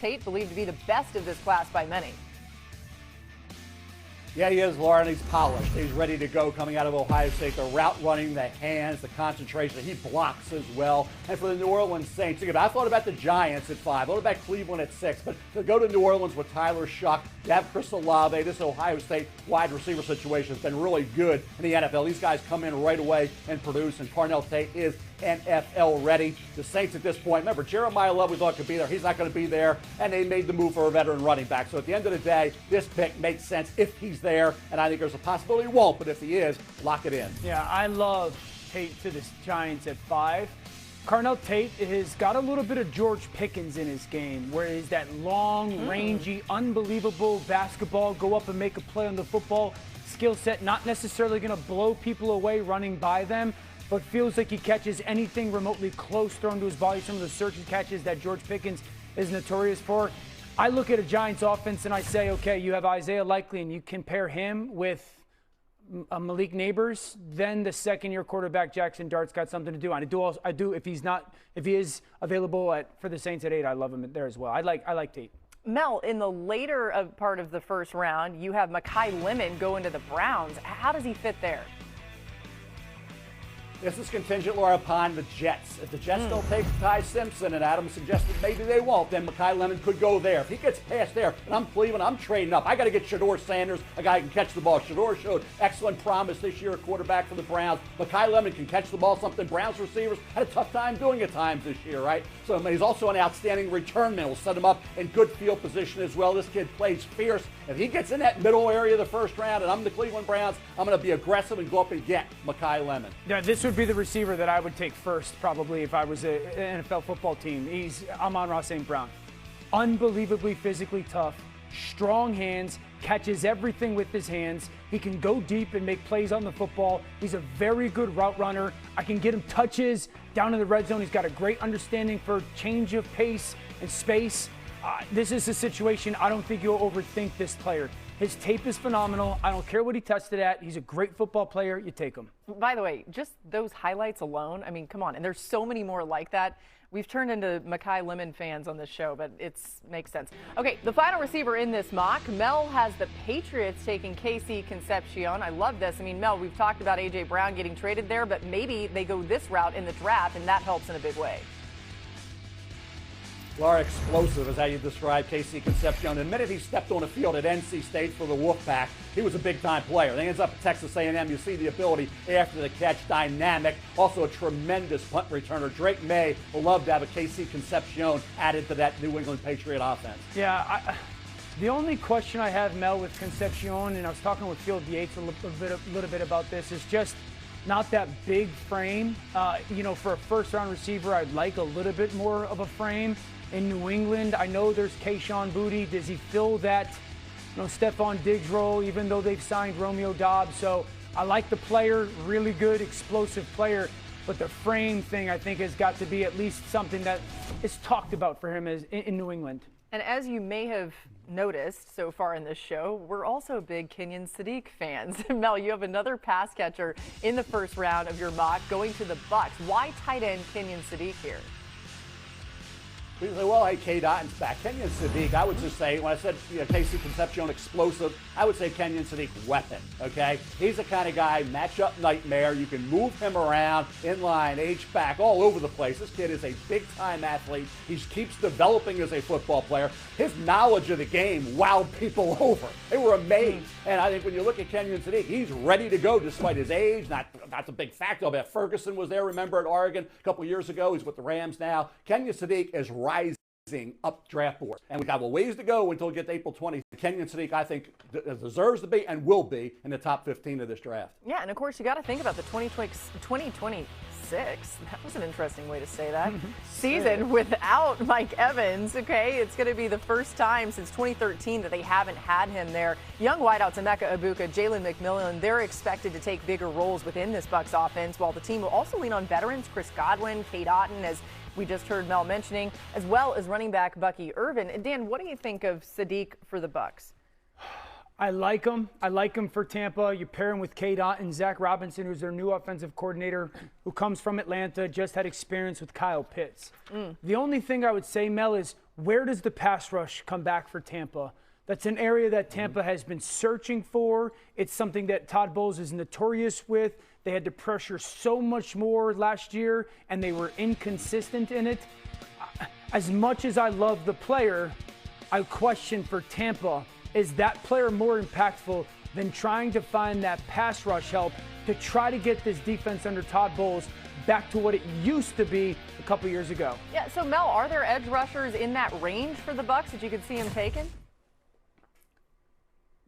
Tate, believed to be the best of this class by many. Yeah, he is, Laura, and he's polished. He's ready to go coming out of Ohio State. The route running, the hands, the concentration. He blocks as well. And for the New Orleans Saints, I thought about the Giants at 5. I thought about Cleveland at 6. But to go to New Orleans with Tyler Shuck, to have Chris Olave, this Ohio State wide receiver situation has been really good in the NFL. These guys come in right away and produce, and Carnell Tate is NFL ready. The Saints at this point, remember, Jeremiah Love we thought could be there. He's not going to be there, and they made the move for a veteran running back. So at the end of the day, this pick makes sense if he's there, and I think there's a possibility he won't, but if he is, lock it in. Yeah, I love Tate to the Giants at 5. Carnell Tate has got a little bit of George Pickens in his game, where he's that long, rangy, unbelievable basketball, go up and make a play on the football skill set, not necessarily going to blow people away running by them, but feels like he catches anything remotely close thrown to his body, some of the searching catches that George Pickens is notorious for. I look at a Giants offense and I say, okay, you have Isaiah Likely and you compare him with Malik Neighbors, then the second-year quarterback Jackson Dart's got something to do. And I do if he is available for the Saints at 8, I love him there as well. I like Tate. Mel, in the later part of the first round, you have Mekhi Lemon go into the Browns. How does he fit there? This is contingent, Laura, upon the Jets. If the Jets don't take Ty Simpson, and Adam suggested maybe they won't, then Mekhi Lemon could go there. If he gets past there, and I'm Cleveland, I'm trading up. I got to get Shedeur Sanders, a guy who can catch the ball. Shedeur showed excellent promise this year, a quarterback for the Browns. Mekhi Lemon can catch the ball, something Browns receivers had a tough time doing at times this year, right? So he's also an outstanding return man. We'll set him up in good field position as well. This kid plays fierce. If he gets in that middle area of the first round, and I'm the Cleveland Browns, I'm going to be aggressive and go up and get Mekhi Lemon. Yeah, this would be the receiver that I would take first, probably, if I was an NFL football team. He's Amon-Ra St. Brown. Unbelievably physically tough, strong hands, catches everything with his hands. He can go deep and make plays on the football. He's a very good route runner. I can get him touches down in the red zone. He's got a great understanding for change of pace and space. This is a situation I don't think you'll overthink this player. His tape is phenomenal. I don't care what he tested at. He's a great football player. You take him. By the way, just those highlights alone, I mean, come on. And there's so many more like that. We've turned into Mekhi Lemon fans on this show, but it makes sense. Okay, the final receiver in this mock, Mel has the Patriots taking KC Concepcion. I love this. I mean, Mel, we've talked about A.J. Brown getting traded there, but maybe they go this route in the draft, and that helps in a big way. Laura, explosive is how you describe KC Concepcion. The minute he stepped on the field at NC State for the Wolfpack, he was a big-time player. Then he ends up at Texas A&M. You see the ability after the catch, dynamic. Also a tremendous punt returner. Drake May will love to have a KC Concepcion added to that New England Patriot offense. Yeah, the only question I have, Mel, with Concepcion, and I was talking with Field Yates a little bit about this, is just not that big frame. For a first-round receiver, I'd like a little bit more of a frame. In New England, I know there's Kayshon Boutte. Does he fill that, Stephon Diggs role, even though they've signed Romeo Doubs? So I like the player, really good, explosive player. But the frame thing, I think, has got to be at least something that is talked about for him in New England. And as you may have noticed so far in this show, we're also big Kenyon Sadiq fans. Mel, you have another pass catcher in the first round of your mock going to the Bucs. Why tight end Kenyon Sadiq here? People say, well, hey, K-Dot's back. Kenyon Sadiq, I would just say, when I said KC Concepcion explosive, I would say Kenyon Sadiq weapon, okay? He's the kind of guy, matchup nightmare. You can move him around, in line, H-back, all over the place. This kid is a big-time athlete. He keeps developing as a football player. His knowledge of the game wowed people over. They were amazed. And I think when you look at Kenyon Sadiq, he's ready to go despite his age. Not the big factor, but Ferguson was there, remember, at Oregon a couple years ago. He's with the Rams now. Kenyon Sadiq is rising up draft boards. And we've got a ways to go until we get to April 20th. Kenyon Sadiq, I think, deserves to be and will be in the top 15 of this draft. Yeah, and of course, you got to think about the 2026. That was an interesting way to say that. Season without Mike Evans. Okay, it's going to be the first time since 2013 that they haven't had him there. Young wideouts Emeka Egbuka, Jalen McMillan, they're expected to take bigger roles within this Bucs offense, while the team will also lean on veterans Chris Godwin, Cade Otton, as we just heard Mel mentioning, as well as running back Bucky Irvin. Dan, what do you think of Sadiq for the Bucs? I like him. I like him for Tampa. You pair him with K. Dot and Zach Robinson, who's their new offensive coordinator, who comes from Atlanta, just had experience with Kyle Pitts. The only thing I would say, Mel, is where does the pass rush come back for Tampa? That's an area that Tampa has been searching for. It's something that Todd Bowles is notorious with. They had to pressure so much more last year, and they were inconsistent in it. As much as I love the player, I question for Tampa, is that player more impactful than trying to find that pass rush help to try to get this defense under Todd Bowles back to what it used to be a couple years ago? Yeah, so Mel, are there edge rushers in that range for the Bucs that you could see him taking?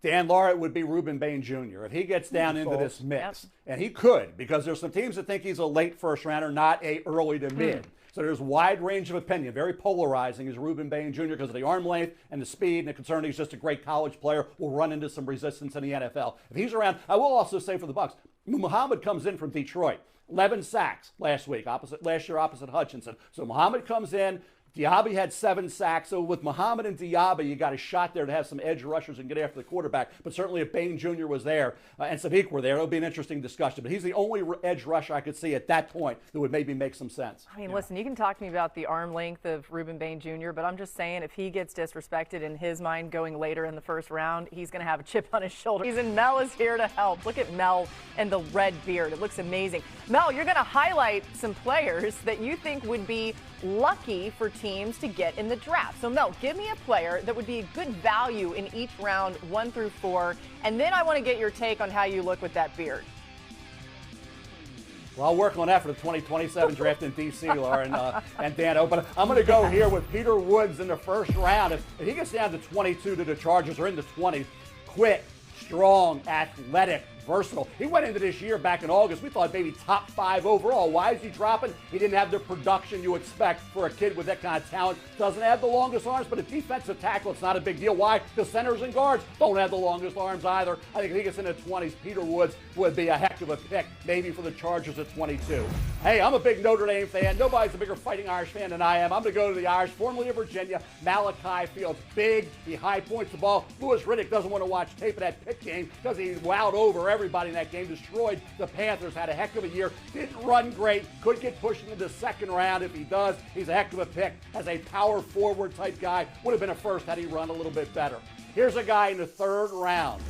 Dan Laura, it would be Reuben Bain Jr. if he gets down into this mix. And he could, because there's some teams that think he's a late first rounder, not a early to mid. So there's wide range of opinion. Very polarizing is Reuben Bain Jr. because of the arm length and the speed and the concern he's just a great college player, will run into some resistance in the NFL. If he's around, I will also say for the Bucs, Muhammad comes in from Detroit. 11 sacks last year opposite Hutchinson. So Muhammad comes in. Diaby had 7 sacks. So with Muhammad and Diaby, you got a shot there to have some edge rushers and get after the quarterback. But certainly if Bain Jr. was there and Sadiq were there, it would be an interesting discussion. But he's the only edge rusher I could see at that point that would maybe make some sense. I mean, listen, you can talk to me about the arm length of Reuben Bain Jr., but I'm just saying if he gets disrespected in his mind going later in the first round, he's going to have a chip on his shoulder. Mel is here to help. Look at Mel and the red beard. It looks amazing. Mel, you're going to highlight some players that you think would be lucky for teams to get in the draft. So Mel, give me a player that would be a good value in each round 1 through 4, and then I want to get your take on how you look with that beard. Well, I'll work on that for the 2027 draft in D.C., Laura and Dan. But I'm going to go here with Peter Woods in the first round. If he gets down to 22 to the Chargers or in the 20s, quick, strong, athletic, versatile. He went into this year back in August. We thought maybe top 5 overall. Why is he dropping? He didn't have the production you expect for a kid with that kind of talent. Doesn't have the longest arms, but a defensive tackle, it's not a big deal. Why? The centers and guards don't have the longest arms either. I think if he gets in the 20s, Peter Woods would be a heck of a pick, maybe for the Chargers at 22. Hey, I'm a big Notre Dame fan. Nobody's a bigger Fighting Irish fan than I am. I'm going to go to the Irish, formerly of Virginia, Malachi Fields. Big, he high points the ball. Louis Riddick doesn't want to watch tape of that Pitt game because he wowed over everybody in that game, destroyed the Panthers, had a heck of a year, didn't run great, could get pushed into the second round. If he does, he's a heck of a pick as a power forward type guy. Would have been a first had he run a little bit better. Here's a guy in the 3rd round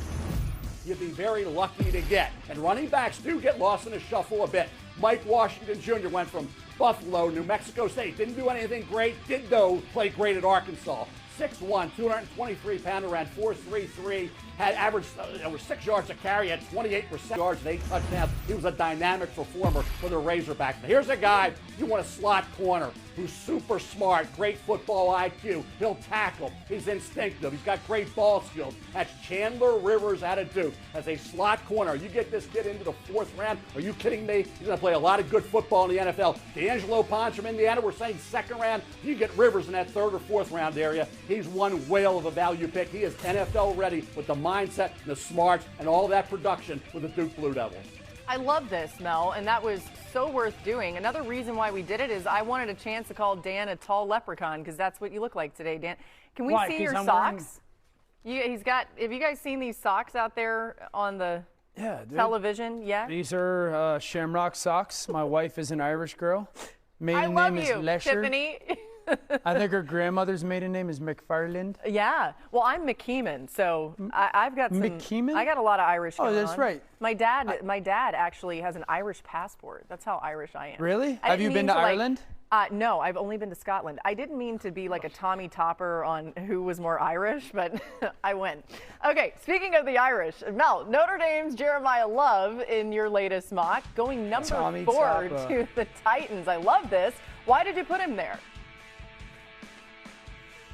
you'd be very lucky to get. And running backs do get lost in the shuffle a bit. Mike Washington Jr. went from Buffalo, New Mexico State, didn't do anything great, did though play great at Arkansas. 6'1", 223-pounder, ran 4.33, had averaged over 6 yards a carry, had 28% yards and 8 touchdowns. He was a dynamic performer for the Razorbacks. Now here's a guy you want a slot corner who's super smart, great football IQ. He'll tackle. He's instinctive. He's got great ball skills. That's Chandler Rivers out of Duke as a slot corner. You get this kid into the 4th round. Are you kidding me? He's going to play a lot of good football in the NFL. D'Angelo Ponce from Indiana, we're saying 2nd round. You get Rivers in that 3rd or 4th round area. He's one whale of a value pick. He is NFL ready with the mindset and the smarts and all that production with the Duke Blue Devils. I love this, Mel, and that was so worth doing. Another reason why we did it is I wanted a chance to call Dan a tall leprechaun because that's what you look like today, Dan. Can we see your socks? He's got. Have you guys seen these socks out there on the television? Yeah. These are Shamrock socks. My wife is an Irish girl. Maiden I love name you, is Lesher. Tiffany. I think her grandmother's maiden name is McFarland. Yeah. Well, I'm McKeeman, so I've got some. McKeeman? I got a lot of Irish going on. Oh, that's right. My dad actually has an Irish passport. That's how Irish I am. Really? Have you been to Ireland? No, I've only been to Scotland. I didn't mean to be like a Tommy Topper on who was more Irish, but I went. Okay, speaking of the Irish, Mel, Notre Dame's Jeremiah Love in your latest mock, going number 4 to the Titans. I love this. Why did you put him there?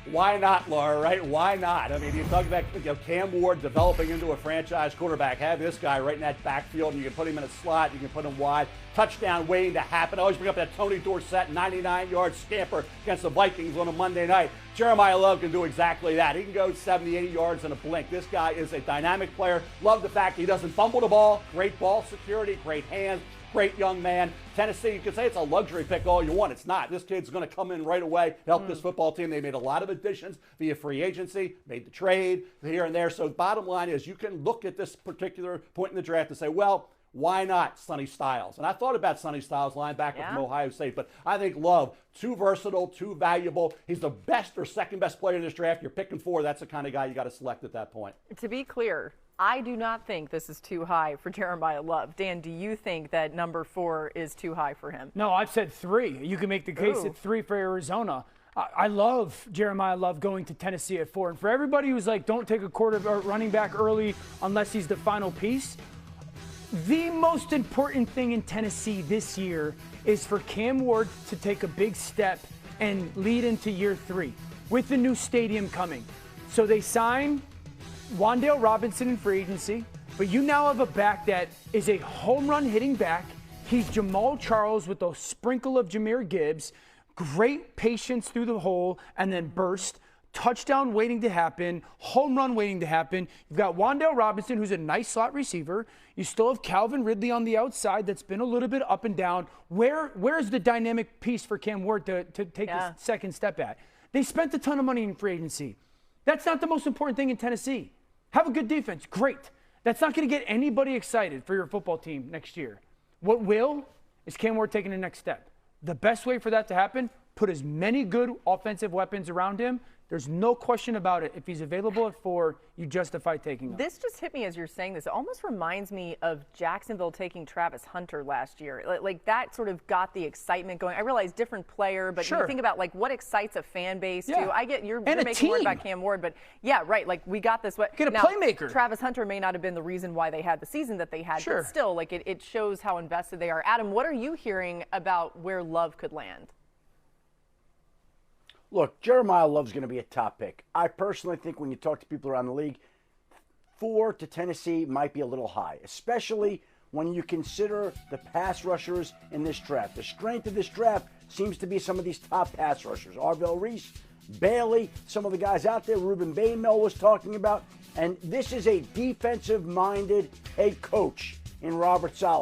Why not, Laura, right? Why not? I mean, you talk about Cam Ward developing into a franchise quarterback. Have this guy right in that backfield, and you can put him in a slot. You can put him wide. Touchdown waiting to happen. I always bring up that Tony Dorsett 99-yard scamper against the Vikings on a Monday night. Jeremiah Love can do exactly that. He can go 70, 80 yards in a blink. This guy is a dynamic player. Love the fact he doesn't fumble the ball. Great ball security, great hands. great young man. Tennessee, you can say it's a luxury pick all you want. It's not. This kid's going to come in right away, help this football team. They made a lot of additions via free agency, made the trade here and there. So bottom line is you can look at this particular point in the draft and say, well, why not Sonny Styles? And I thought about Sonny Styles, linebacker from Ohio State, but I think Love, too versatile, too valuable. He's the best or second best player in this draft. You're picking 4. That's the kind of guy you got to select at that point. To be clear, I do not think this is too high for Jeremiah Love. Dan, do you think that number 4 is too high for him? No, I've said 3. You can make the case at 3 for Arizona. I love Jeremiah Love going to Tennessee at 4. And for everybody who's like, don't take a running back early unless he's the final piece, the most important thing in Tennessee this year is for Cam Ward to take a big step and lead into year 3 with the new stadium coming. So they sign Wan'Dale Robinson in free agency, but you now have a back that is a home run hitting back. He's Jamal Charles with a sprinkle of Jahmyr Gibbs. Great patience through the hole and then burst. Touchdown waiting to happen, home run waiting to happen. You've got Wan'Dale Robinson, who's a nice slot receiver. You still have Calvin Ridley on the outside that's been a little bit up and down. Where's the dynamic piece for Cam Ward to take the second step at? They spent a ton of money in free agency. That's not the most important thing in Tennessee. Have a good defense, great. That's not going to get anybody excited for your football team next year. What will is Cam Ward taking the next step. The best way for that to happen, put as many good offensive weapons around him. There's no question about it. If he's available at 4, you justify taking him. This just hit me as you're saying this. It almost reminds me of Jacksonville taking Travis Hunter last year. Like that sort of got the excitement going. I realize different player, but you think about like what excites a fan base too. I get you're making word about Cam Ward, but yeah, right. Like we got this. Get a playmaker. Travis Hunter may not have been the reason why they had the season that they had, but still, like it shows how invested they are. Adam, what are you hearing about where Love could land? Look, Jeremiah Love's going to be a top pick. I personally think when you talk to people around the league, 4 to Tennessee might be a little high, especially when you consider the pass rushers in this draft. The strength of this draft seems to be some of these top pass rushers. Arvell Reese, Bailey, some of the guys out there, Ruben Bainmel was talking about. And this is a defensive-minded head coach in Robert Saleh.